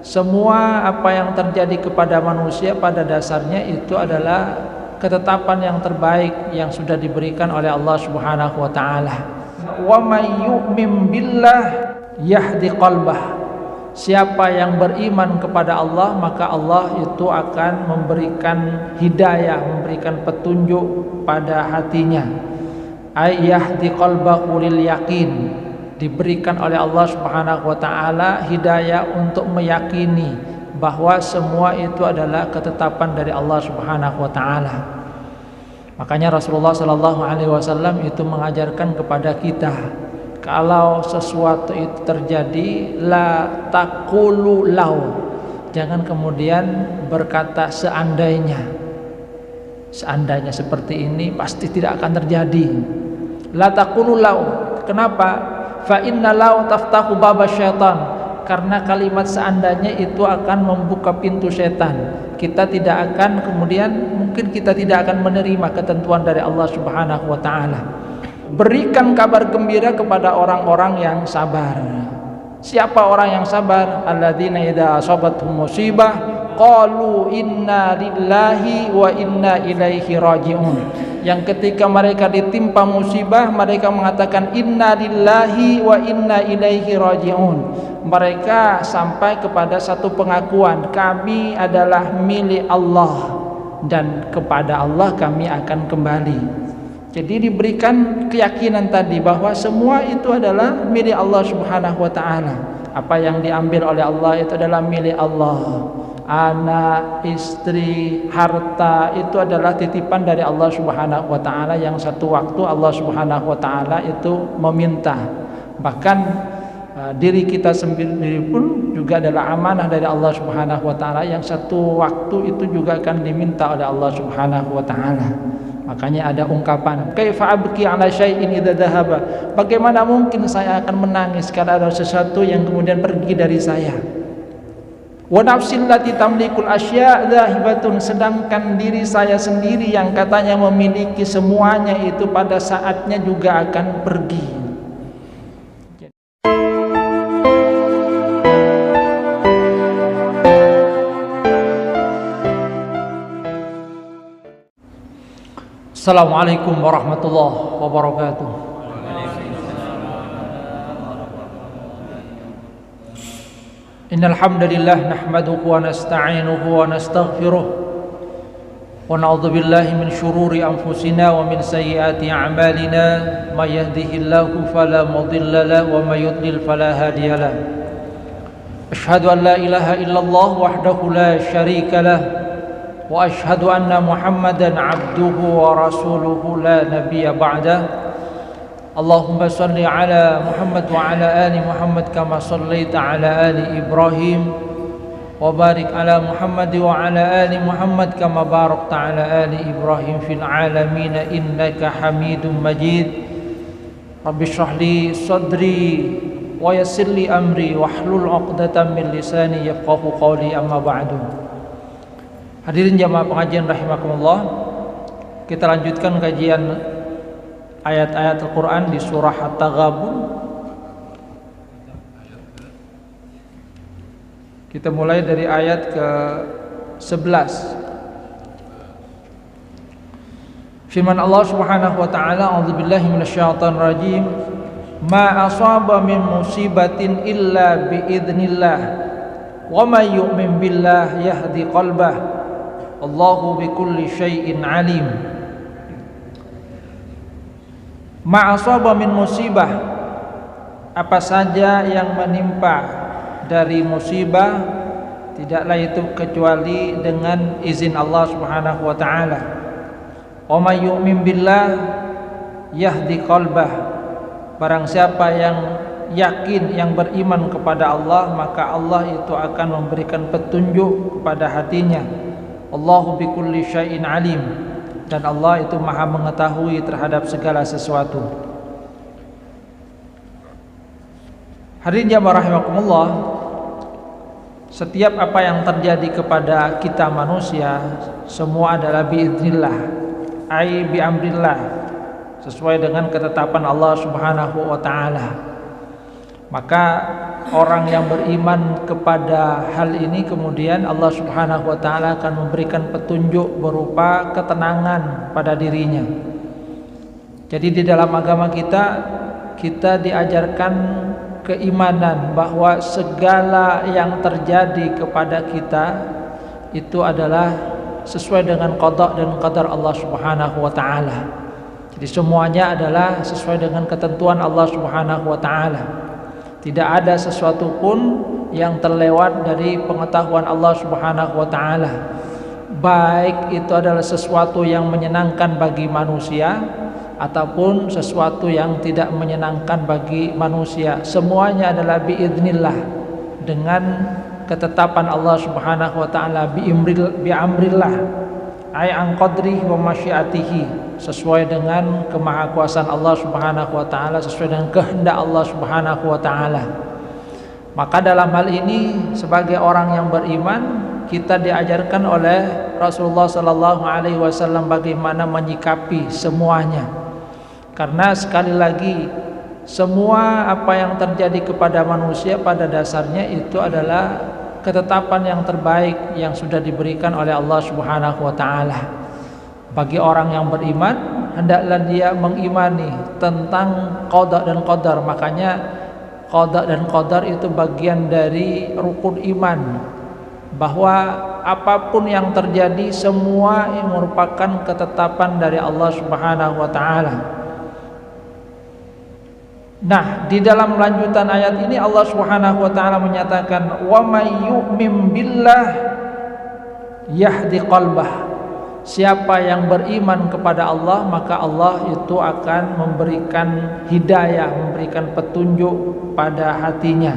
Semua apa yang terjadi kepada manusia pada dasarnya itu adalah ketetapan yang terbaik yang sudah diberikan oleh Allah Subhanahu wa taala. Wa may yu'min billah yahdi qalbah. Siapa yang beriman kepada Allah, maka Allah itu akan memberikan hidayah, memberikan petunjuk pada hatinya. Ay yahdi qalbahu lil yaqin. Diberikan oleh Allah Subhanahu wa taala hidayah untuk meyakini bahwa semua itu adalah ketetapan dari Allah Subhanahu wa taala. Makanya Rasulullah sallallahu alaihi wasallam itu mengajarkan kepada kita, kalau sesuatu itu terjadi, la taqulu law. Jangan kemudian berkata seandainya. Seandainya seperti ini pasti tidak akan terjadi. La taqulu law. Kenapa? Fa inna law taftahu baba syaitan. Karena kalimat seandainya itu akan membuka pintu setan. Kita tidak akan kemudian, mungkin kita tidak akan menerima ketentuan dari Allah Subhanahu wa taala. Berikan kabar gembira kepada orang-orang yang sabar. Siapa orang yang sabar? Alladzina idza asabatuhum musibah qalu inna lillahi wa inna ilaihi raji'un. Yang ketika mereka ditimpa musibah, mereka mengatakan inna lillahi wa inna ilaihi raji'un. Mereka sampai kepada satu pengakuan, kami adalah milik Allah dan kepada Allah kami akan kembali. Jadi diberikan keyakinan tadi bahwa semua itu adalah milik Allah Subhanahu wa taala. Apa yang diambil oleh Allah itu adalah milik Allah. Anak, istri, harta itu adalah titipan dari Allah Subhanahu wa taala yang satu waktu Allah Subhanahu wa taala itu meminta. Bahkan diri kita sendiri pun juga adalah amanah dari Allah Subhanahu wa taala yang satu waktu itu juga akan diminta oleh Allah Subhanahu wa taala. Makanya ada ungkapan, kaifa abki ala syai'in idza dhahaba. Bagaimana mungkin saya akan menangis karena ada sesuatu yang kemudian pergi dari saya. Wa nafsil lati tamlikul asya' dhahibatun. Sedangkan diri saya sendiri yang katanya memiliki semuanya itu pada saatnya juga akan pergi. Assalamualaikum warahmatullahi wabarakatuh. Innal hamdalillah nahmaduhu wa nasta'inuhu wa nastaghfiruh wa na'udzu billahi min shururi anfusina wa min sayyiati a'malina may yahdihillahu fala mudilla lahu wa may yudlil fala hadiya lahu. Asyhadu an la ilaha illallah wahdahu la syarika lahu wa asyhadu anna Muhammadan abduhu wa rasuluhu la nabiyya ba'dah. Allahumma salli ala Muhammad wa ala ali Muhammad kama sallaita ala ali Ibrahim wa barik ala Muhammad wa ala ali Muhammad kama barakta ala ali Ibrahim fil alamin innaka Hamidum Majid. Rabbi shrah li sadri wa yassir li amri wahlul 'uqdatam min lisani yafqahu qawli, amma ba'du. Hadirin jamaah pengajian rahimakumullah, kita lanjutkan kajian ayat-ayat Al-Quran di surah At-Taghabun. Kita mulai dari ayat ke-11. Firman Allah Subhanahu wa taala, a'udzubillahi minasyaitonir rajim. Ma asaba min musibatin illa biidznillah wa may yu'min billah yahdi qalbah. Allahu bikulli syai'in alim. Ma'asaba min musibah, apa saja yang menimpa dari musibah tidaklah itu kecuali dengan izin Allah Subhanahu wa taala. Wa may yu'min billah yahdi qalbah. Barang siapa yang yakin, yang beriman kepada Allah, maka Allah itu akan memberikan petunjuk kepada hatinya. Allahu bikulli syai'in alim. Dan Allah itu maha mengetahui terhadap segala sesuatu. Hadirin jamaah rahimakumullah, setiap apa yang terjadi kepada kita manusia semua adalah biidznillah, ai bi amrillah, sesuai dengan ketetapan Allah Subhanahu wa taala. Maka orang yang beriman kepada hal ini kemudian Allah Subhanahu wa taala akan memberikan petunjuk berupa ketenangan pada dirinya. Jadi di dalam agama kita diajarkan keimanan bahwa segala yang terjadi kepada kita itu adalah sesuai dengan qada dan qadar Allah Subhanahu wa taala. Jadi semuanya adalah sesuai dengan ketentuan Allah Subhanahu wa taala. Tidak ada sesuatu pun yang terlewat dari pengetahuan Allah Subhanahu wa taala. Baik itu adalah sesuatu yang menyenangkan bagi manusia ataupun sesuatu yang tidak menyenangkan bagi manusia. Semuanya adalah biidznillah, dengan ketetapan Allah Subhanahu wa taala, biamrillah, ay an qadrihi wa masyiatihi, sesuai dengan kemahakuasaan Allah Subhanahu wa taala, sesuai dengan kehendak Allah Subhanahu wa taala. Maka dalam hal ini sebagai orang yang beriman, kita diajarkan oleh Rasulullah sallallahu alaihi wasallam bagaimana menyikapi semuanya. Karena sekali lagi semua apa yang terjadi kepada manusia pada dasarnya itu adalah ketetapan yang terbaik yang sudah diberikan oleh Allah Subhanahu wa taala. Bagi orang yang beriman, hendaklah dia mengimani tentang qada dan qadar. Makanya qada dan qadar itu bagian dari rukun iman, bahwa apapun yang terjadi semua yang merupakan ketetapan dari Allah Subhanahu wa taala. Nah, di dalam lanjutan ayat ini Allah Subhanahu wa taala menyatakan wa may yu'min billah yahdi qalbah. Siapa yang beriman kepada Allah, maka Allah itu akan memberikan hidayah, memberikan petunjuk pada hatinya.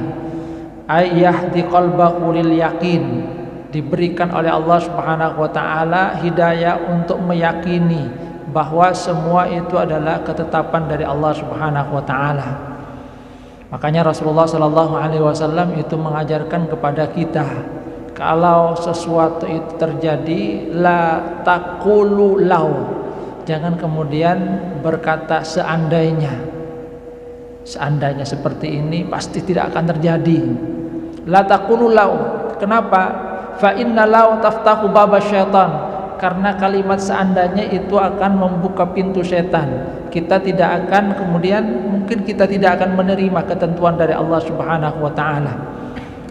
Ay yahdi qalbahu lil yaqin, diberikan oleh Allah Subhanahu wa taala hidayah untuk meyakini bahwa semua itu adalah ketetapan dari Allah Subhanahu wa taala. Makanya Rasulullah sallallahu alaihi wasallam itu mengajarkan kepada kita, kalau sesuatu itu terjadi, la taqulu law, jangan kemudian berkata seandainya. Seandainya seperti ini pasti tidak akan terjadi. La taqulu law. Kenapa? Fa inna law taftahu baba syaitan. Karena kalimat seandainya itu akan membuka pintu setan. Kita tidak akan kemudian, mungkin kita tidak akan menerima ketentuan dari Allah Subhanahu wa taala.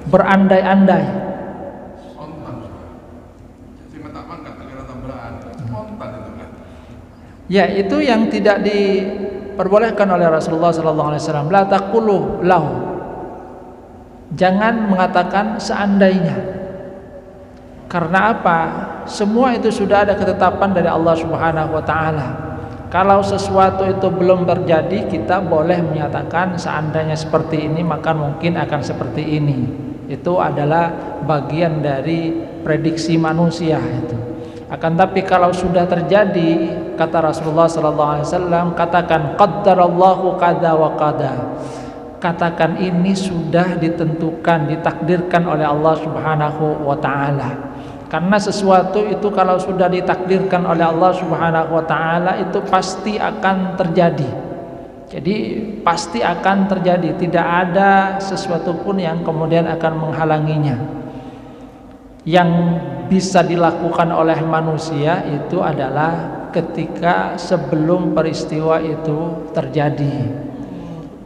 Berandai-andai. Ya, itu yang tidak diperbolehkan oleh Rasulullah sallallahu alaihi wasallam. La taqulu law. Jangan mengatakan seandainya. Karena apa? Semua itu sudah ada ketetapan dari Allah Subhanahu wa taala. Kalau sesuatu itu belum terjadi, kita boleh menyatakan seandainya seperti ini maka mungkin akan seperti ini. Itu adalah bagian dari prediksi manusia itu. Akan tapi kalau sudah terjadi, kata Rasulullah sallallahu alaihi wasallam, katakan qaddarallahu qada wa qada. Katakan ini sudah ditentukan, ditakdirkan oleh Allah Subhanahu wa taala. Karena sesuatu itu kalau sudah ditakdirkan oleh Allah Subhanahu wa taala itu pasti akan terjadi. Jadi pasti akan terjadi, tidak ada sesuatu pun yang kemudian akan menghalanginya. Yang bisa dilakukan oleh manusia itu adalah ketika sebelum peristiwa itu terjadi.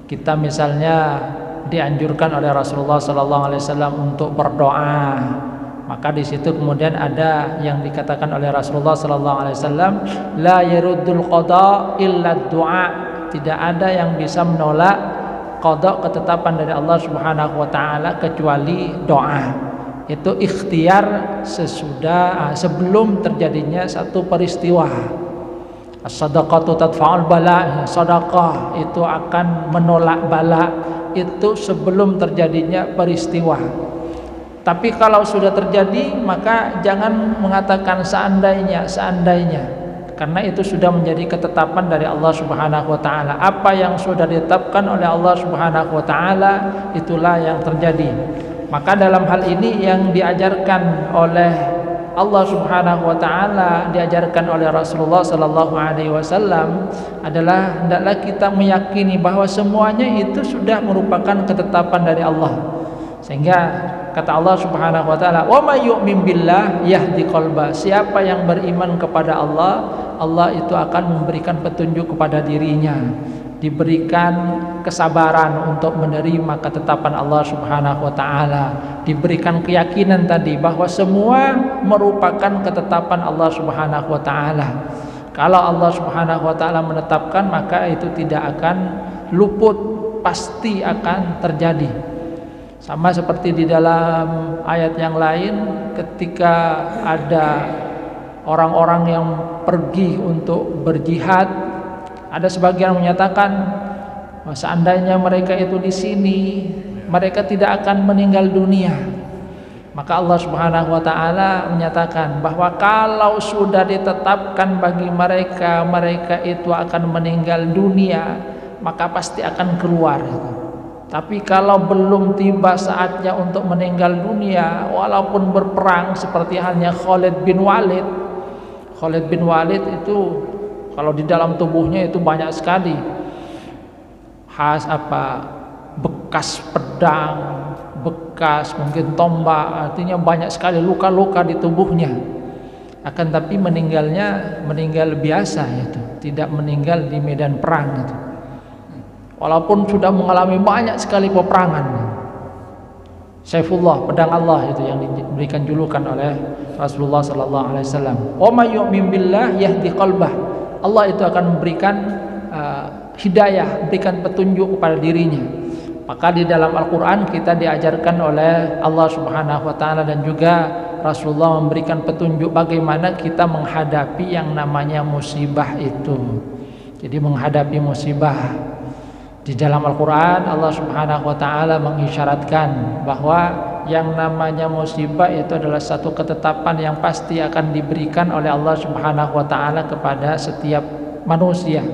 Kita misalnya dianjurkan oleh Rasulullah SAW untuk berdoa, maka di situ kemudian ada yang dikatakan oleh Rasulullah SAW, la yaruddul qada illa du'a. Tidak ada yang bisa menolak qada, ketetapan dari Allah Subhanahu wa taala, kecuali doa. Itu ikhtiar sebelum terjadinya satu peristiwa. As-sadaqatu tadfa'ul bala, sedekah itu akan menolak bala, itu sebelum terjadinya peristiwa. Tapi kalau sudah terjadi, maka jangan mengatakan seandainya, karena itu sudah menjadi ketetapan dari Allah Subhanahu wa taala. Apa yang sudah ditetapkan oleh Allah Subhanahu wa taala, itulah yang terjadi. Maka dalam hal ini yang diajarkan oleh Allah Subhanahu wa taala, diajarkan oleh Rasulullah sallallahu alaihi wasallam adalah hendaklah kita meyakini bahwa semuanya itu sudah merupakan ketetapan dari Allah. Sehingga kata Allah Subhanahu wa taala, "Wa may yu'min billah yahdi qalba." Siapa yang beriman kepada Allah, Allah itu akan memberikan petunjuk kepada dirinya, diberikan kesabaran untuk menerima ketetapan Allah Subhanahu wa taala, diberikan keyakinan tadi bahwa semua merupakan ketetapan Allah Subhanahu wa taala. Kalau Allah Subhanahu wa taala menetapkan, maka itu tidak akan luput, pasti akan terjadi. Sama seperti di dalam ayat yang lain, ketika ada orang-orang yang pergi untuk berjihad, ada sebagian menyatakan seandainya mereka itu di sini, mereka tidak akan meninggal dunia. Maka Allah Subhanahu wa taala menyatakan bahwa kalau sudah ditetapkan bagi mereka, mereka itu akan meninggal dunia, maka pasti akan keluar. Tapi kalau belum tiba saatnya untuk meninggal dunia, walaupun berperang seperti halnya Khalid bin Walid. Khalid bin Walid itu kalau di dalam tubuhnya itu banyak sekali bekas pedang, bekas mungkin tombak, artinya banyak sekali luka-luka di tubuhnya. Akan tapi meninggal biasa itu, tidak meninggal di medan perang itu. Walaupun sudah mengalami banyak sekali peperangan. Saifullah, pedang Allah itu yang diberikan julukan oleh Rasulullah sallallahu alaihi wasallam. Wa may yu'min billah yahdi qalbah. Allah itu akan memberikan hidayah, memberikan petunjuk kepada dirinya. Maka di dalam Al-Quran kita diajarkan oleh Allah Subhanahu wa taala dan juga Rasulullah memberikan petunjuk bagaimana kita menghadapi yang namanya musibah itu. Jadi menghadapi musibah, di dalam Al-Quran Allah Subhanahu wa ta'ala mengisyaratkan bahwa yang namanya musibah itu adalah satu ketetapan yang pasti akan diberikan oleh Allah Subhanahu wa ta'ala kepada setiap manusia.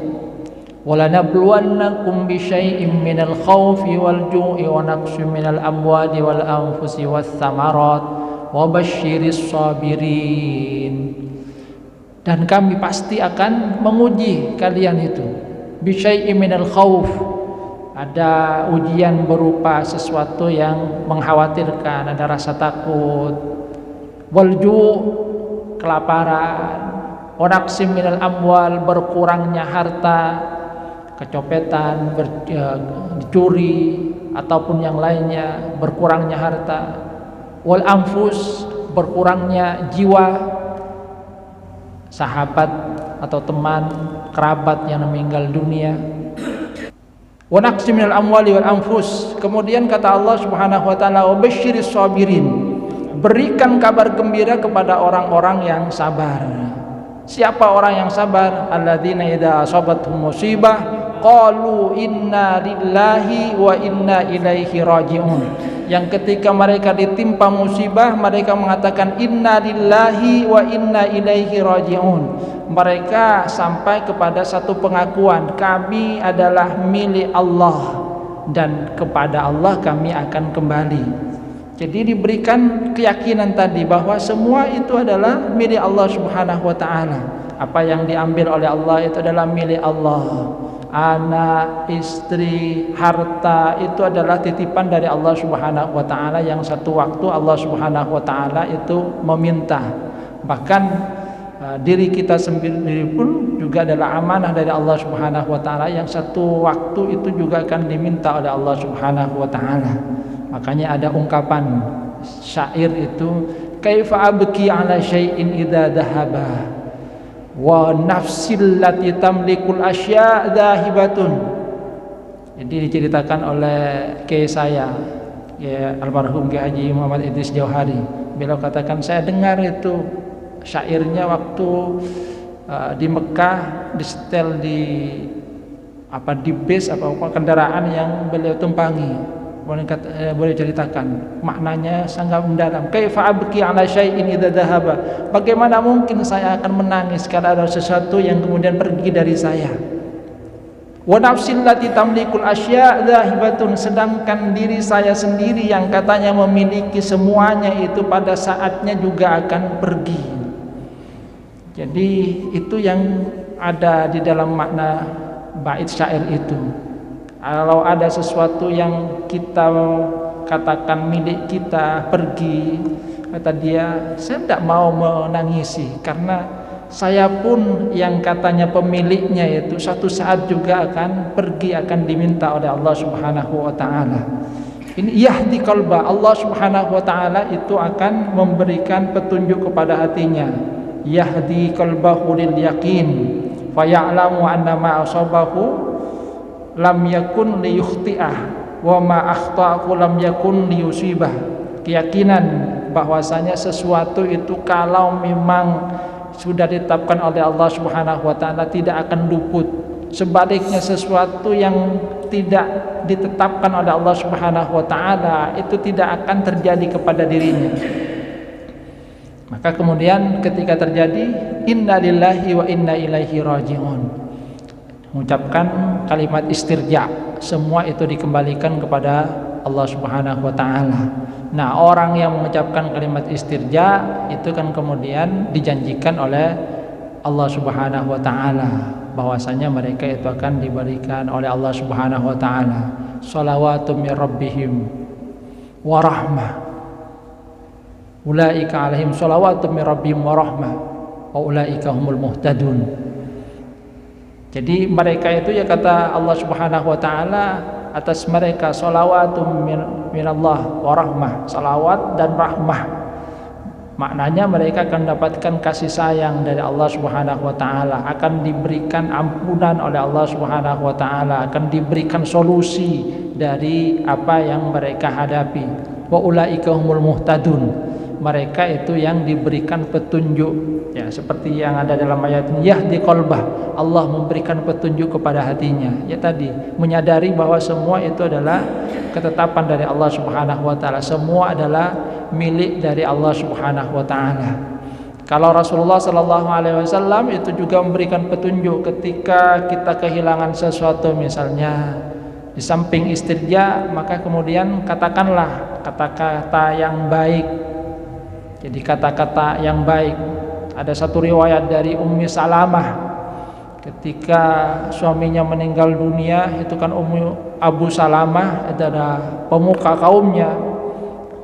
وَلَنَبْلُوَنَّكُمْ بِشَيْءٍ مِّنَ الْخَوْفِ وَالْجُوعِ وَنَقْصٍ مِّنَ الْأَمْوَالِ وَالْأَنفُسِ وَالثَّمَرَاتِ وَبَشِّرِ الصَّابِرِينَ. Dan kami pasti akan menguji kalian itu. Bisyai'in minal khauf, ada ujian berupa sesuatu yang mengkhawatirkan, ada rasa takut. Walju', kelaparan. Wanaqsim minal amwal, berkurangnya harta, kecopetan, dicuri ataupun yang lainnya, berkurangnya harta. Wal anfus, berkurangnya jiwa, sahabat atau teman kerabat yang meninggal dunia. Wa naqsim minal amwali wal anfus. Kemudian kata Allah Subhanahu wa taala, wa basyiris sabirin, berikan kabar gembira kepada orang-orang yang sabar. Siapa orang yang sabar? Alladzina idza asabatuhum musibah qalu inna lillahi wa inna ilaihi raji'un. Yang ketika mereka ditimpa musibah, mereka mengatakan inna lillahi wa inna ilaihi raji'un. Mereka sampai kepada satu pengakuan, kami adalah milik Allah dan kepada Allah kami akan kembali. Jadi diberikan keyakinan tadi bahwa semua itu adalah milik Allah Subhanahu wa taala. Apa yang diambil oleh Allah itu adalah milik Allah. Anak, istri, harta itu adalah titipan dari Allah Subhanahu wa taala yang satu waktu Allah Subhanahu wa taala itu meminta. Bahkan diri kita sendiri pun juga adalah amanah dari Allah Subhanahu wa taala yang satu waktu itu juga akan diminta oleh Allah Subhanahu wa taala. Makanya ada ungkapan syair itu, kaifa abki ala syai'in idza dhahaba wa nafsil lati tamlikul asya dhahibatun. Jadi diceritakan oleh kiai saya, ya almarhum Kiai Haji Muhammad Idris Jauhari. Beliau katakan, saya dengar itu syairnya waktu di Mekah, disetel di bis kendaraan yang beliau tumpangi. Boleh ceritakan maknanya sangat mendalam. Kaifa abki ala syai'in idza dhahaba, bagaimana mungkin saya akan menangis kalau ada sesuatu yang kemudian pergi dari saya. Wa nafsil lati tamlikul asya' dhahibatun, sedangkan diri saya sendiri yang katanya memiliki semuanya itu pada saatnya juga akan pergi. Jadi itu yang ada di dalam makna bait syair itu. Kalau ada sesuatu yang kita katakan milik kita pergi, kata dia, saya tidak mau menangisi karena saya pun yang katanya pemiliknya itu satu saat juga akan pergi, akan diminta oleh Allah Subhanahu wa taala. Ini yahdi qalba, Allah Subhanahu wa taala itu akan memberikan petunjuk kepada hatinya. Yahdi qalbahu lil yaqin fa ya'lamu anna ma asabahu lam yakun liyukhti'ah wa ma akhta'ahu lam yakun liyusibah. Keyakinan bahwasanya sesuatu itu kalau memang sudah ditetapkan oleh Allah Subhanahu wa taala tidak akan luput. Sebaliknya sesuatu yang tidak ditetapkan oleh Allah Subhanahu wa taala itu tidak akan terjadi kepada dirinya. Maka kemudian ketika terjadi inna lillahi wa inna ilaihi raji'un, mengucapkan kalimat istirja, semua itu dikembalikan kepada Allah Subhanahu wa taala. Nah, orang yang mengucapkan kalimat istirja itu kan kemudian dijanjikan oleh Allah Subhanahu wa taala bahwasanya mereka itu akan diberikan oleh Allah Subhanahu wa taala shalawatu mir rabbihim wa rahmah. Ulaika alaihim shalawatu mir rabbihim wa rahmah wa ulaika humul muhtadun. Jadi mereka itu ya kata Allah Subhanahu wa taala atas mereka shalawatun minallah wa rahmah, salawat dan rahmah. Maknanya mereka akan mendapatkan kasih sayang dari Allah Subhanahu wa taala, akan diberikan ampunan oleh Allah Subhanahu wa taala, akan diberikan solusi dari apa yang mereka hadapi. Wa ulaika humul muhtadun, mereka itu yang diberikan petunjuk, ya seperti yang ada dalam ayat ini, yahdi qalbah, Allah memberikan petunjuk kepada hatinya. Ya tadi menyadari bahwa semua itu adalah ketetapan dari Allah Subhanahu wa taala, semua adalah milik dari Allah Subhanahu wa taala. Kalau Rasulullah sallallahu alaihi wasallam itu juga memberikan petunjuk ketika kita kehilangan sesuatu, misalnya di samping istirja, maka kemudian katakanlah kata-kata yang baik. Jadi kata-kata yang baik. Ada satu riwayat dari Ummi Salamah ketika suaminya meninggal dunia, itu kan Abu Salamah adalah pemuka kaumnya.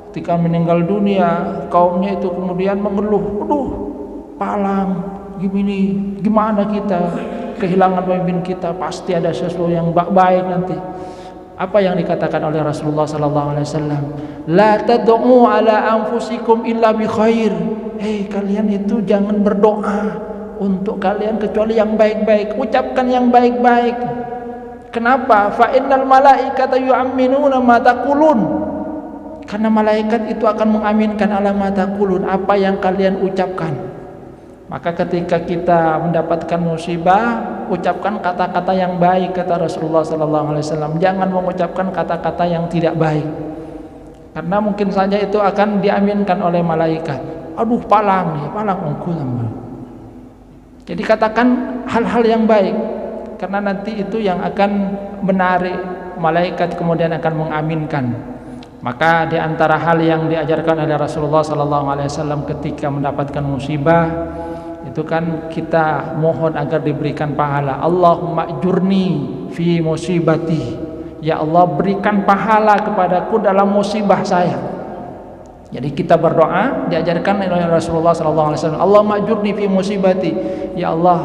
Ketika meninggal dunia, kaumnya itu kemudian mengeluh, aduh palang gimana kita kehilangan pemimpin kita, pasti ada sesuatu yang baik nanti. Apa yang dikatakan oleh Rasulullah sallallahu alaihi wasallam? La tad'u ala anfusikum illa bi khair. Hei, kalian itu jangan berdoa untuk kalian kecuali yang baik-baik. Ucapkan yang baik-baik. Kenapa? Fa innal malaikata yu'minuna ma taqulun. Karena malaikat itu akan mengaminkan ala ma taqulun, apa yang kalian ucapkan. Maka ketika kita mendapatkan musibah, ucapkan kata-kata yang baik, kata Rasulullah sallallahu alaihi wasallam. Jangan mengucapkan kata-kata yang tidak baik. Karena mungkin saja itu akan diaminkan oleh malaikat. Aduh palang nih, palang ongkul. Jadi katakan hal-hal yang baik, karena nanti itu yang akan menarik malaikat kemudian akan mengaminkan. Maka di antara hal yang diajarkan oleh Rasulullah sallallahu alaihi wasallam ketika mendapatkan musibah itu kan kita mohon agar diberikan pahala. Allahumma ajurni fi musibati. Ya Allah, berikan pahala kepadaku dalam musibah saya. Jadi kita berdoa diajarkan oleh Rasulullah sallallahu alaihi wasallam. Allahumma ajurni fi musibati. Ya Allah,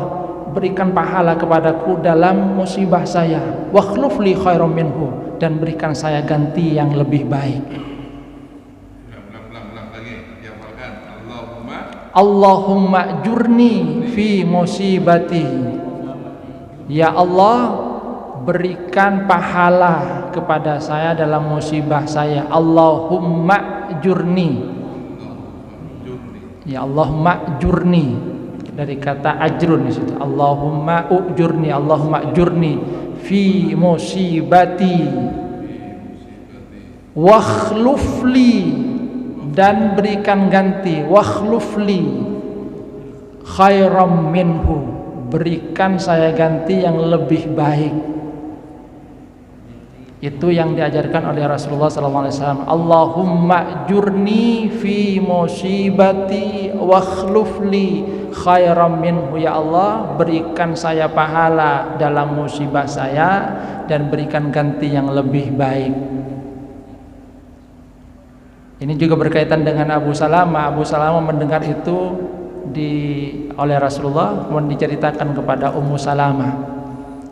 berikan pahala kepadaku dalam musibah saya. Wa khluf li khairam minhu, dan berikan saya ganti yang lebih baik. Allahumma jurni fi musibati. Ya Allah, berikan pahala kepada saya dalam musibah saya. Allahumma jurni. Ya Allahumma jurni, dari kata ajrun di situ. Allahumma ujurni, Allahumma jurni fi musibati wakhlufli, dan berikan ganti, wakhlufli khairam minhu, berikan saya ganti yang lebih baik. Itu yang diajarkan oleh Rasulullah SAW. Allahumma jurni fi musibati wa khlufli khairam minhu. Ya Allah, berikan saya pahala dalam musibah saya dan berikan ganti yang lebih baik. Ini juga berkaitan dengan Abu Salamah. Abu Salamah mendengar itu oleh Rasulullah, kemudian diceritakan kepada Ummu Salamah.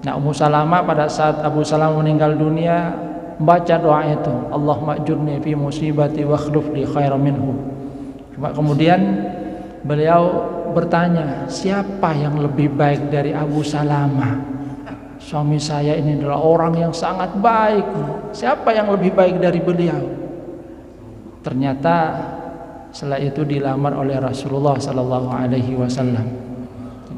Nah, Ummu Salamah pada saat Abu Salamah meninggal dunia baca doa itu, Allahumma ajurni fi musibati wa akhlif li khairan minhu. Kemudian beliau bertanya, siapa yang lebih baik dari Abu Salamah? Suami saya ini adalah orang yang sangat baik. Siapa yang lebih baik dari beliau? Ternyata setelah itu dilamar oleh Rasulullah sallallahu alaihi wasallam.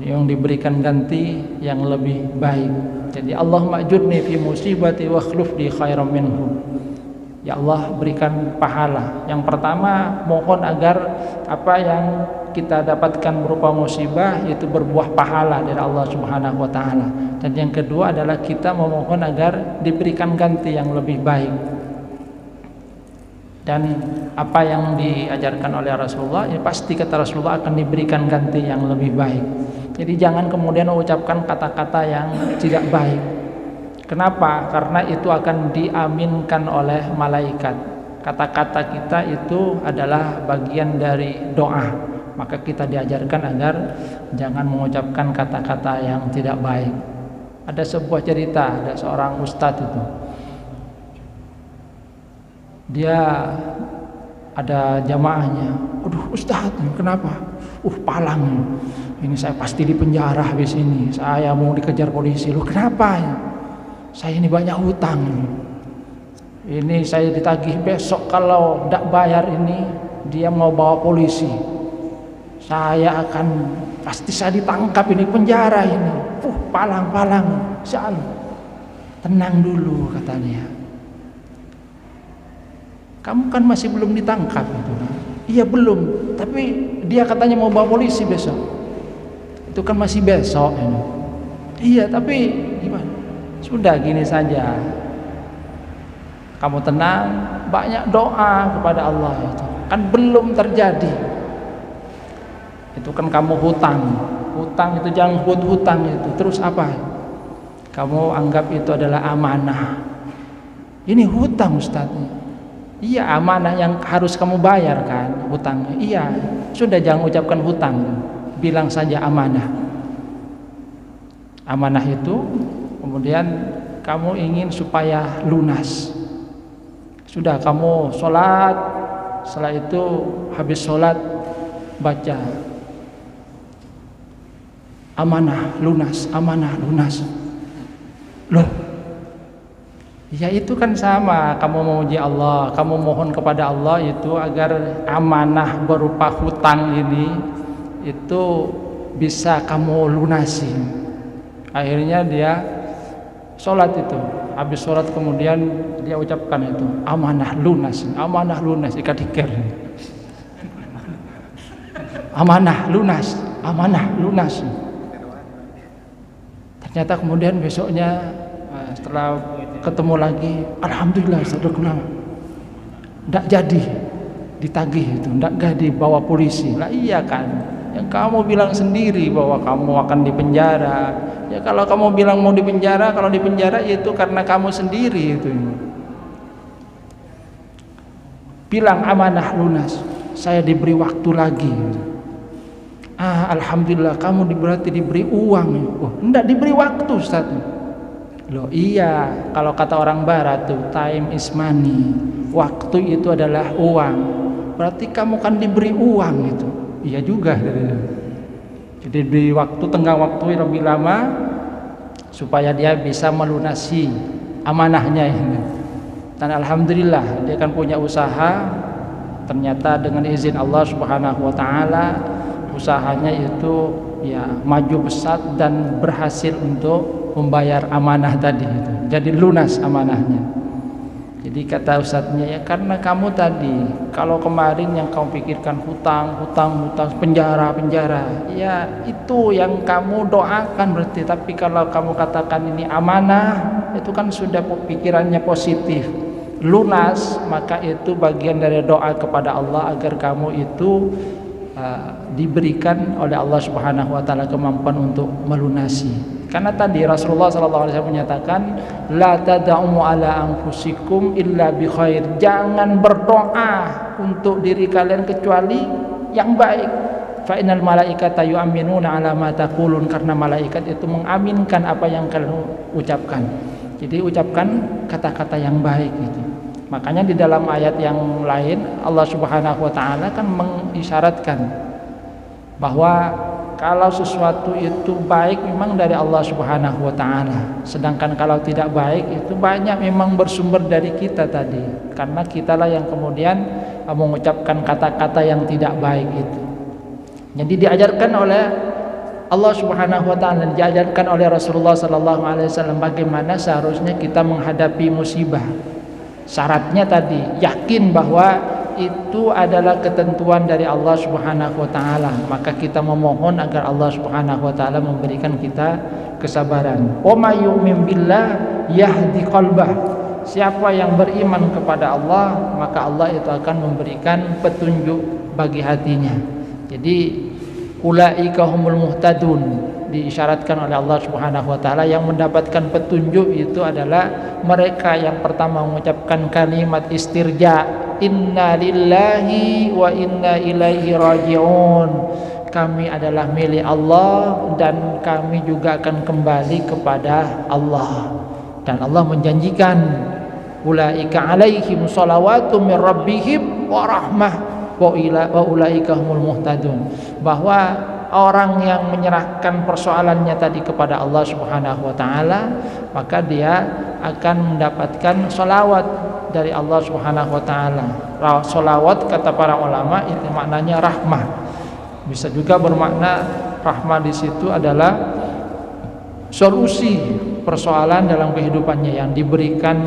Yang diberikan ganti yang lebih baik. Jadi Allahumma ajurni fi musibati wa akhlif li khairan minhu. Ya Allah, berikan pahala. Yang pertama, mohon agar apa yang kita dapatkan berupa musibah itu berbuah pahala dari Allah Subhanahu wa taala. Dan yang kedua adalah kita memohon agar diberikan ganti yang lebih baik. Dan apa yang diajarkan oleh Rasulullah, ya pasti kata Rasulullah akan diberikan ganti yang lebih baik. Jadi jangan kemudian mengucapkan kata-kata yang tidak baik. Kenapa? Karena itu akan diaminkan oleh malaikat. Kata-kata kita itu adalah bagian dari doa. Maka kita diajarkan agar jangan mengucapkan kata-kata yang tidak baik. Ada sebuah cerita, ada seorang ustadz itu. Dia ada jamaahnya, aduh ustadz, kenapa? Palang, ini saya pasti di penjara habis ini, saya mau dikejar polisi. Loh kenapa? Saya ini banyak hutang, ini saya ditagih besok kalau tidak bayar ini dia mau bawa polisi, saya akan pasti saya ditangkap ini penjara ini. Palang, sial. Tenang dulu kata dia. Kamu kan masih belum ditangkap itu. Iya belum, tapi dia katanya mau bawa polisi besok. Itu kan masih besok ini. Iya, tapi gimana? Sudah gini saja. Kamu tenang, banyak doa kepada Allah itu. Kan belum terjadi. Itu kan kamu hutang. Hutang itu jangan hutang itu. Terus apa? Kamu anggap itu adalah amanah. Ini hutang Ustaz. Iya, amanah yang harus kamu bayar kan, hutangnya. Iya, sudah jangan ucapkan hutang, bilang saja amanah. Amanah itu kemudian kamu ingin supaya lunas. Sudah kamu sholat, setelah itu habis sholat baca amanah lunas, amanah lunas. Loh, ya itu kan sama, kamu memuji Allah, kamu mohon kepada Allah itu agar amanah berupa hutang ini itu bisa kamu lunasi. Akhirnya dia sholat itu, habis sholat kemudian dia ucapkan itu amanah lunas, ikat-ikat. Amanah lunas, amanah lunas. Ternyata kemudian besoknya setelah ketemu lagi, alhamdulillah saudara, tidak jadi ditagih itu, tidak jadi bawa polisi. Lah iya kan, yang kamu bilang sendiri bahwa kamu akan dipenjara. Ya kalau kamu bilang mau dipenjara, kalau dipenjara itu karena kamu sendiri itu. Bilang amanah lunas, saya diberi waktu lagi. Alhamdulillah kamu berarti diberi uang. Tidak diberi waktu Ustaz. Loh iya, kalau kata orang barat tuh time is money, waktu itu adalah uang. Berarti kamu kan diberi uang itu. Iya juga. Jadi diberi waktu, tenggang waktu lebih lama supaya dia bisa melunasi amanahnya ini. Dan alhamdulillah dia kan punya usaha. Ternyata dengan izin Allah Subhanahu wa taala usahanya itu ya maju pesat dan berhasil untuk membayar amanah tadi itu. Jadi lunas amanahnya. Jadi kata ustadznya, ya karena kamu tadi kalau kemarin yang kamu pikirkan hutang, penjara, ya itu yang kamu doakan berarti. Tapi kalau kamu katakan ini amanah, itu kan sudah pikirannya positif, lunas, maka itu bagian dari doa kepada Allah agar kamu itu diberikan oleh Allah Subhanahu wa taala kemampuan untuk melunasi. Karena tadi Rasulullah sallallahu alaihi wasallam menyatakan la tad'u ala anfusikum illa bi khair. Jangan berdoa untuk diri kalian kecuali yang baik. Fa innal malaikata yu'minuna ala ma taqulun, karena malaikat itu mengaminkan apa yang kalian ucapkan. Jadi ucapkan kata-kata yang baik gitu. Makanya di dalam ayat yang lain Allah Subhanahu wa taala kan mengisyaratkan bahwa kalau sesuatu itu baik memang dari Allah Subhanahu wa taala. Sedangkan kalau tidak baik itu banyak memang bersumber dari kita tadi. Karena kitalah yang kemudian mengucapkan kata-kata yang tidak baik itu. Jadi diajarkan oleh Allah Subhanahu wa taala, diajarkan oleh Rasulullah sallallahu alaihi wasallam bagaimana seharusnya kita menghadapi musibah. Syaratnya tadi yakin bahwa itu adalah ketentuan dari Allah Subhanahu wa taala, maka kita memohon agar Allah Subhanahu wa taala memberikan kita kesabaran. Wa may yu'min billah yahdi qalbah. Siapa yang beriman kepada Allah, maka Allah itu akan memberikan petunjuk bagi hatinya. Jadi ulaika humul muhtadun, diisyaratkan oleh Allah Subhanahu wa taala yang mendapatkan petunjuk itu adalah mereka yang pertama mengucapkan kalimat istirja, inna lillahi wa inna ilaihi raji'un. Kami adalah milik Allah dan kami juga akan kembali kepada Allah. Dan Allah menjanjikan ulaika alaihim shalawatum mir rabbihim wa rahmah wa ulaika humul muhtadun, bahwa orang yang menyerahkan persoalannya tadi kepada Allah Subhanahu wa taala, maka dia akan mendapatkan sholawat dari Allah Subhanahu wa taala. Sholawat kata para ulama itu maknanya rahmah. Bisa juga bermakna rahmah di situ adalah solusi persoalan dalam kehidupannya, yang diberikan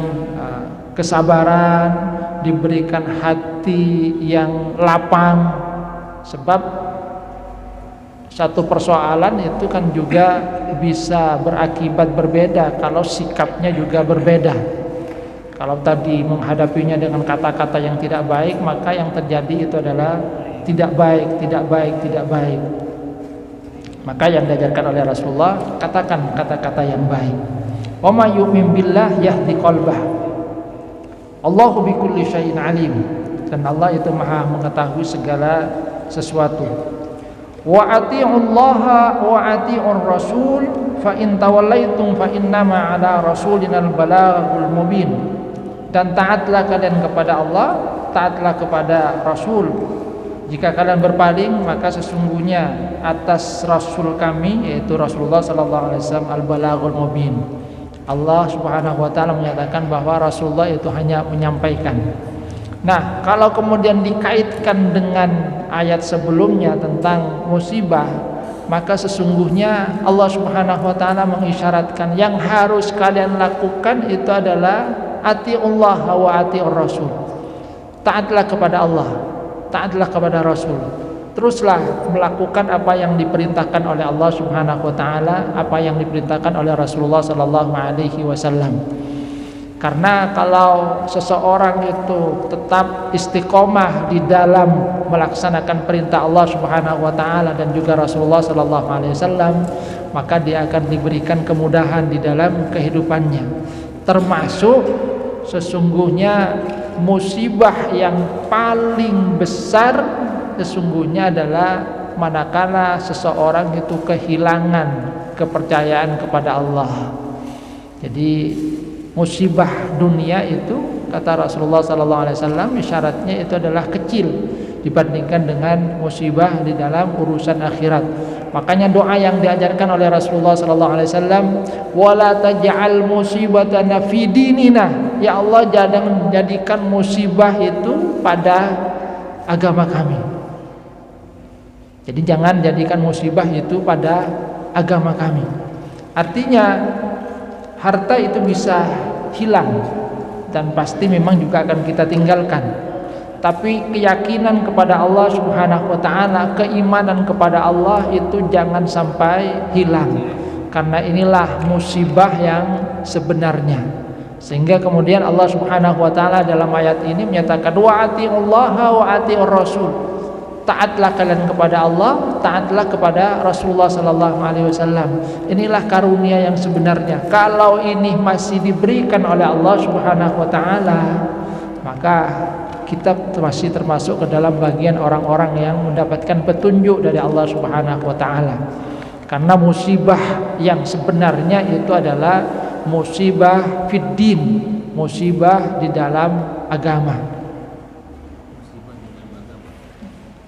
kesabaran, diberikan hati yang lapang. Sebab satu persoalan itu kan juga bisa berakibat berbeda kalau sikapnya juga berbeda. Kalau tadi menghadapinya dengan kata-kata yang tidak baik, maka yang terjadi itu adalah tidak baik, tidak baik, tidak baik. Maka yang diajarkan oleh Rasulullah, katakan kata-kata yang baik. Wa may yu'min billah yahdi qalbah. Allahu bikulli syai'in alim. Dan Allah itu Maha mengetahui segala sesuatu. Wa ati'ullaha wa ati'ur rasul fa in tawallaitum fa innama 'ala rasulinal balaghul mubin. Dan taatlah kalian kepada Allah, taatlah kepada Rasul. Jika kalian berpaling, maka sesungguhnya atas Rasul kami, yaitu Rasulullah sallallahu alaihi wasallam, al-balaghul mubin. Allah Subhanahu wa taala menyatakan bahwa Rasulullah itu hanya menyampaikan. Nah, kalau kemudian dikaitkan dengan ayat sebelumnya tentang musibah, maka sesungguhnya Allah Subhanahu wa taala mengisyaratkan yang harus kalian lakukan itu adalah atiullah wa atiur rasul. Taatlah kepada Allah, taatlah kepada Rasul. Teruslah melakukan apa yang diperintahkan oleh Allah Subhanahu wa taala, apa yang diperintahkan oleh Rasulullah sallallahu alaihi wasallam. Karena kalau seseorang itu tetap istiqomah di dalam melaksanakan perintah Allah Subhanahu wa taala dan juga Rasulullah sallallahu alaihi wasallam, maka dia akan diberikan kemudahan di dalam kehidupannya. Termasuk sesungguhnya musibah yang paling besar sesungguhnya adalah manakala seseorang itu kehilangan kepercayaan kepada Allah. Jadi musibah dunia itu kata Rasulullah sallallahu alaihi wasallam syaratnya itu adalah kecil dibandingkan dengan musibah di dalam urusan akhirat. Makanya doa yang diajarkan oleh Rasulullah sallallahu alaihi wasallam, wala taj'al musibatana fi dinina. Ya Allah, jangan jadikan musibah itu pada agama kami. Jadi jangan jadikan musibah itu pada agama kami. Artinya harta itu bisa hilang dan pasti memang juga akan kita tinggalkan. Tapi keyakinan kepada Allah Subhanahu wa taala, keimanan kepada Allah itu jangan sampai hilang. karena inilah musibah yang sebenarnya. Sehingga kemudian Allah Subhanahu wa taala dalam ayat ini menyatakan wa atiullaha wa atiur rasul. Taatlah kalian kepada Allah, taatlah kepada Rasulullah sallallahu alaihi wasallam. Inilah karunia yang sebenarnya. Kalau ini masih diberikan oleh Allah Subhanahu wa taala, maka kita masih termasuk ke dalam bagian orang-orang yang mendapatkan petunjuk dari Allah Subhanahu wa taala. Karena musibah yang sebenarnya itu adalah musibah fiddin, musibah di dalam agama.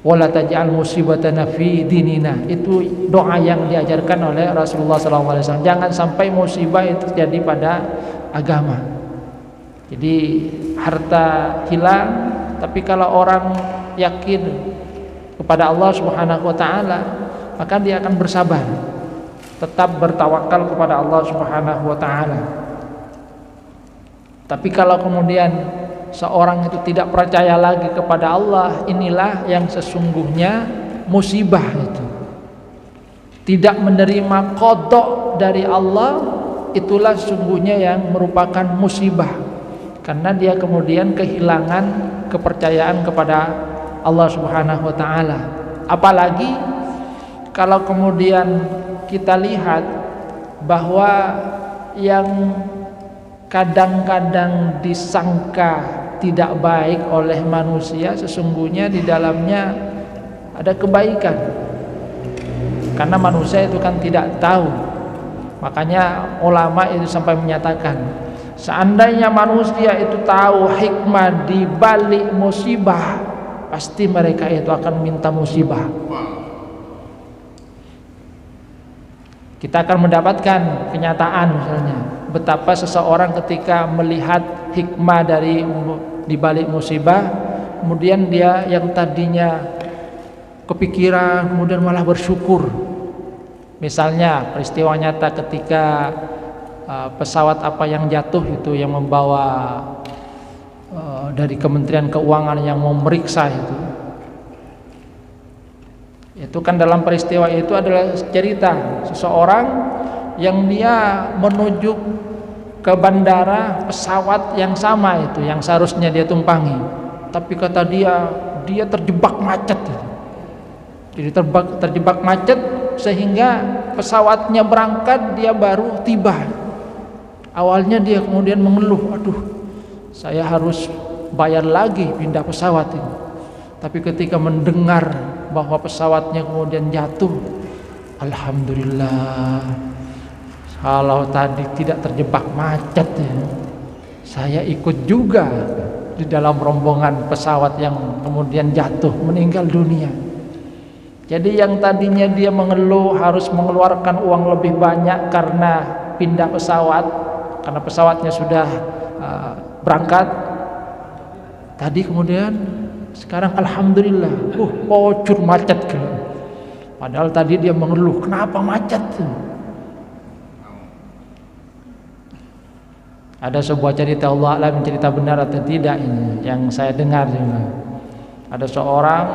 Wala taj'al musibatana fi dinina, itu doa yang diajarkan oleh Rasulullah SAW. Jangan sampai musibah itu terjadi pada agama. Jadi harta hilang, tapi kalau orang yakin kepada Allah Subhanahu wa taala, maka dia akan bersabar, tetap bertawakal kepada Allah Subhanahu wa taala. Tapi kalau kemudian seorang itu tidak percaya lagi kepada Allah, inilah yang sesungguhnya musibah itu. Tidak menerima qada dari Allah, itulah sesungguhnya yang merupakan musibah. Karena dia kemudian kehilangan kepercayaan kepada Allah Subhanahu wa taala. Apalagi kalau kemudian kita lihat bahwa yang kadang-kadang disangka tidak baik oleh manusia, sesungguhnya di dalamnya ada kebaikan. Karena manusia itu kan tidak tahu. Makanya ulama itu sampai menyatakan, seandainya manusia itu tahu hikmah di balik musibah, pasti mereka itu akan minta musibah. Kita akan mendapatkan kenyataan misalnya betapa seseorang ketika melihat hikmah dari dibalik musibah, kemudian dia yang tadinya kepikiran kemudian malah bersyukur. Misalnya peristiwa nyata ketika pesawat apa yang jatuh itu yang membawa dari Kementerian Keuangan yang memeriksa itu kan dalam peristiwa itu adalah cerita seseorang yang dia menuju ke bandara pesawat yang sama itu yang seharusnya dia tumpangi, tapi kata dia terjebak macet. Jadi terjebak macet sehingga pesawatnya berangkat dia baru tiba. Awalnya dia kemudian mengeluh, aduh saya harus bayar lagi pindah pesawat ini. Tapi ketika mendengar bahwa pesawatnya kemudian jatuh, alhamdulillah, kalau tadi tidak terjebak macet ya, saya ikut juga di dalam rombongan pesawat yang kemudian jatuh meninggal dunia. Jadi yang tadinya dia mengeluh harus mengeluarkan uang lebih banyak karena pindah pesawat, karena pesawatnya sudah berangkat tadi, kemudian sekarang alhamdulillah bocor macet gitu. Padahal tadi dia mengeluh kenapa macet. Ada sebuah cerita, Allah alam cerita benar atau tidak ini yang saya dengar juga. Ada seorang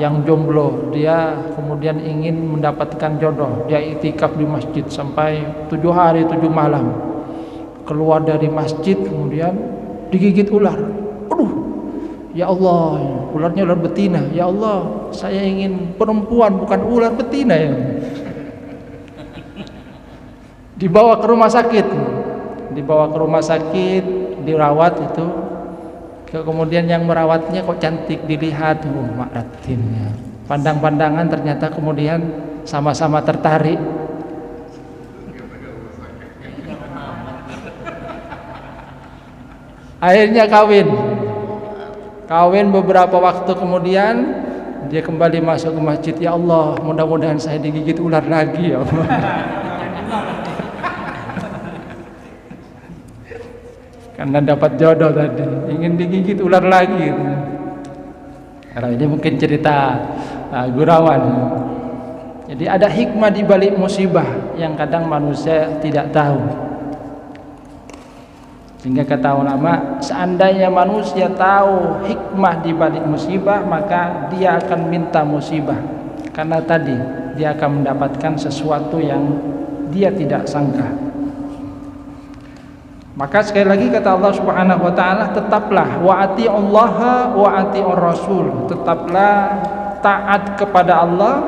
yang jomblo, dia kemudian ingin mendapatkan jodoh. Dia iktikaf di masjid sampai 7 hari 7 malam. Keluar dari masjid kemudian digigit ular. Aduh, ya Allah, ularnya ular betina. Ya Allah, saya ingin perempuan bukan ular betina ya. Dibawa ke rumah sakit. Dirawat itu. Kemudian yang merawatnya kok cantik dilihat, ma'ratinnya. Pandang-pandangan ternyata kemudian sama-sama tertarik. Akhirnya kawin beberapa waktu kemudian dia kembali masuk ke masjid. Ya Allah, mudah-mudahan saya digigit ular lagi ya Allah. Karena dapat jodoh tadi, ingin digigit ular lagi. Karena ini mungkin cerita gurauan. Jadi ada hikmah di balik musibah yang kadang manusia tidak tahu. Sehingga kata ulama, seandainya manusia tahu hikmah di balik musibah, maka dia akan minta musibah. Karena tadi dia akan mendapatkan sesuatu yang dia tidak sangka. Maka sekali lagi kata Allah Subhanahu wa taala, tetaplah wa atiullaha wa atiur rasul, tetaplah taat kepada Allah,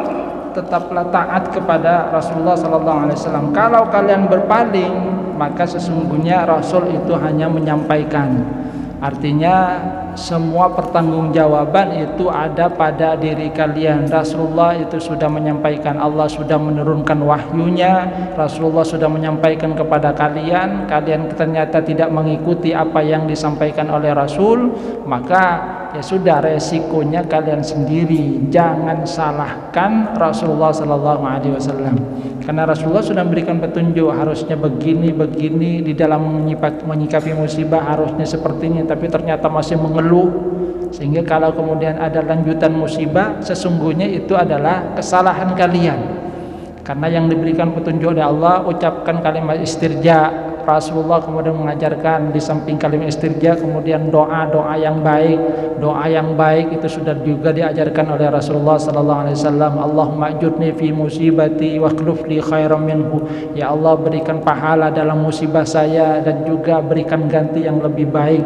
tetaplah taat kepada Rasulullah sallallahu alaihi wasallam. Kalau kalian berpaling, maka sesungguhnya Rasul itu hanya menyampaikan. Artinya semua pertanggungjawaban itu ada pada diri kalian. Rasulullah itu sudah menyampaikan, Allah sudah menurunkan wahyunya, Rasulullah sudah menyampaikan kepada kalian. Kalian ternyata tidak mengikuti apa yang disampaikan oleh Rasul, maka ya sudah, resikonya kalian sendiri. Jangan salahkan Rasulullah sallallahu alaihi wasallam. Karena Rasulullah sudah memberikan petunjuk, harusnya begini di dalam menyikapi musibah harusnya seperti ini, tapi ternyata masih mengeluh. Sehingga kalau kemudian ada lanjutan musibah, sesungguhnya itu adalah kesalahan kalian. Karena yang diberikan petunjuk oleh Allah, ucapkan kalimat istirja. Rasulullah kemudian mengajarkan di samping kalimat istirja kemudian doa yang baik itu sudah juga diajarkan oleh Rasulullah sallallahu alaihi wasallam. Allahumma ajurni fi musibati wa akhlif li khairan minhu. Ya Allah, berikan pahala dalam musibah saya dan juga berikan ganti yang lebih baik.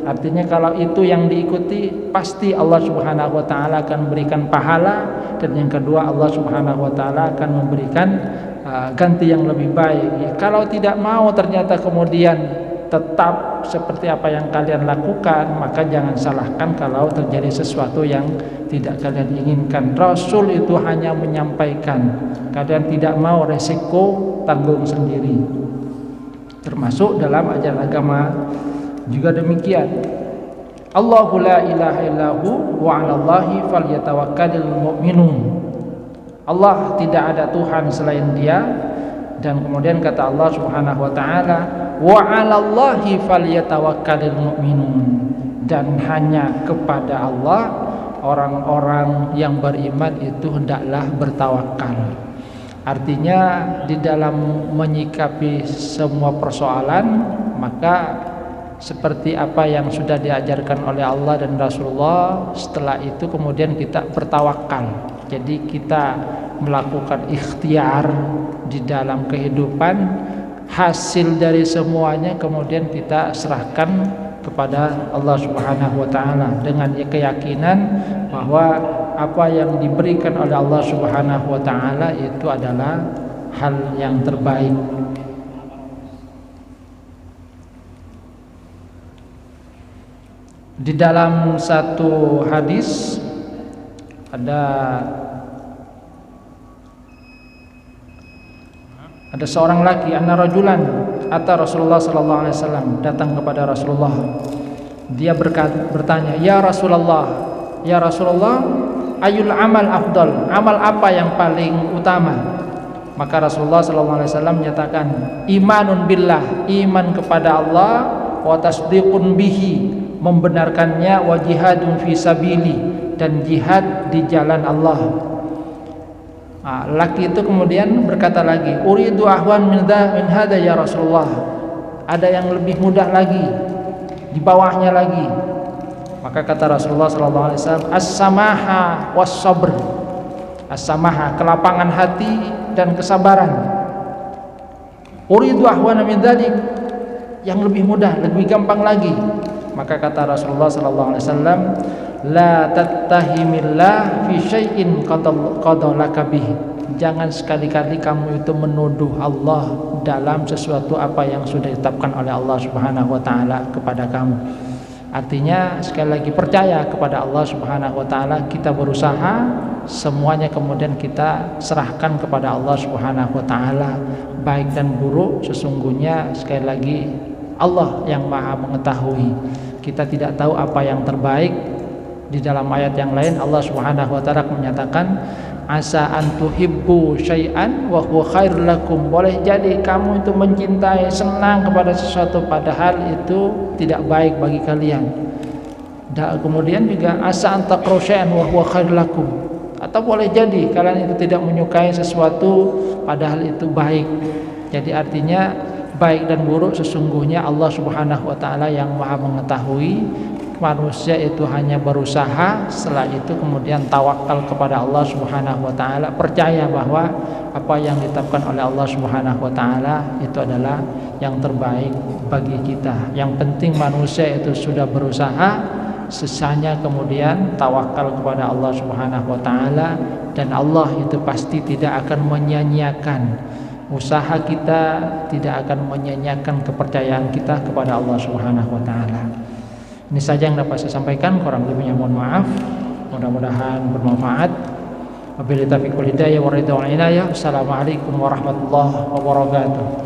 Artinya kalau itu yang diikuti, pasti Allah Subhanahu wa taala akan memberikan pahala, dan yang kedua Allah Subhanahu wa taala akan memberikan ganti yang lebih baik. Ya, kalau tidak mau ternyata kemudian tetap seperti apa yang kalian lakukan, maka jangan salahkan kalau terjadi sesuatu yang tidak kalian inginkan. Rasul itu hanya menyampaikan, kalian tidak mau, resiko tanggung sendiri. Termasuk dalam ajaran agama juga demikian. Allahu la ilaha illahu wa 'alallahi falyatawakkalul mu'minun. Allah tidak ada Tuhan selain Dia, dan kemudian kata Allah Subhanahu wa taala, wa 'alallahi falyatawakkalul mu'minun, dan hanya kepada Allah orang-orang yang beriman itu hendaklah bertawakal. Artinya di dalam menyikapi semua persoalan, maka seperti apa yang sudah diajarkan oleh Allah dan Rasulullah, setelah itu kemudian kita bertawakal. Jadi kita melakukan ikhtiar di dalam kehidupan, hasil dari semuanya kemudian kita serahkan kepada Allah Subhanahu wa taala dengan keyakinan bahwa apa yang diberikan oleh Allah Subhanahu wa taala itu adalah hal yang terbaik. Di dalam satu hadis ada seorang laki, anna rajulan ata Rasulullah sallallahu alaihi wasallam, datang kepada Rasulullah. Dia bertanya, ya Rasulullah, ayul amal afdal, amal apa yang paling utama? Maka Rasulullah sallallahu alaihi wasallam menyatakan, imanun billah, iman kepada Allah, wa tasdiqun bihi, membenarkannya, wa jihadun fi sabili, dan jihad di jalan Allah. Laki itu kemudian berkata lagi, uridu ahwan min hada ya Rasulullah, ada yang lebih mudah lagi, di bawahnya lagi. Maka kata Rasulullah sallallahu alaihi wasallam, as-samaha was-sabr. As-samaha, kelapangan hati dan kesabaran. Uridu ahwan min dzalik, yang lebih mudah, lebih gampang lagi. Maka kata Rasulullah sallallahu alaihi wasallam, la tattahimillah fi syai'in qadalaka bihi. Jangan sekali-kali kamu itu menuduh Allah dalam sesuatu apa yang sudah ditetapkan oleh Allah Subhanahu wa taala kepada kamu. Artinya sekali lagi, percaya kepada Allah Subhanahu wa taala, kita berusaha, semuanya kemudian kita serahkan kepada Allah Subhanahu wa taala. Baik dan buruk sesungguhnya sekali lagi Allah yang Maha mengetahui. Kita tidak tahu apa yang terbaik. Di dalam ayat yang lain Allah Subhanahu wa taala menyatakan, asa an tuhibbu syai'an wa huwa khairul lakum. Boleh jadi kamu itu mencintai, senang kepada sesuatu padahal itu tidak baik bagi kalian. Dan kemudian juga asa an takrahu syai'an wa huwa khairul lakum. Atau boleh jadi kalian itu tidak menyukai sesuatu padahal itu baik. Jadi artinya baik dan buruk sesungguhnya Allah Subhanahu wa taala yang Maha mengetahui. manusia itu hanya berusaha, setelah itu kemudian tawakal kepada Allah Subhanahu wa taala, percaya bahwa apa yang ditetapkan oleh Allah Subhanahu wa taala itu adalah yang terbaik bagi kita. Yang penting manusia itu sudah berusaha, sisanya kemudian tawakal kepada Allah Subhanahu wa taala, dan Allah itu pasti tidak akan menyia-nyiakan usaha kita, tidak akan menyia-nyiakan kepercayaan kita kepada Allah Subhanahu wa taala. Ini saja yang dapat saya sampaikan, kurang lebihnya mohon maaf. Mudah-mudahan bermanfaat. Wabillahi taufiq wal hidayah wa ridha wal inayah. Assalamualaikum warahmatullahi wabarakatuh.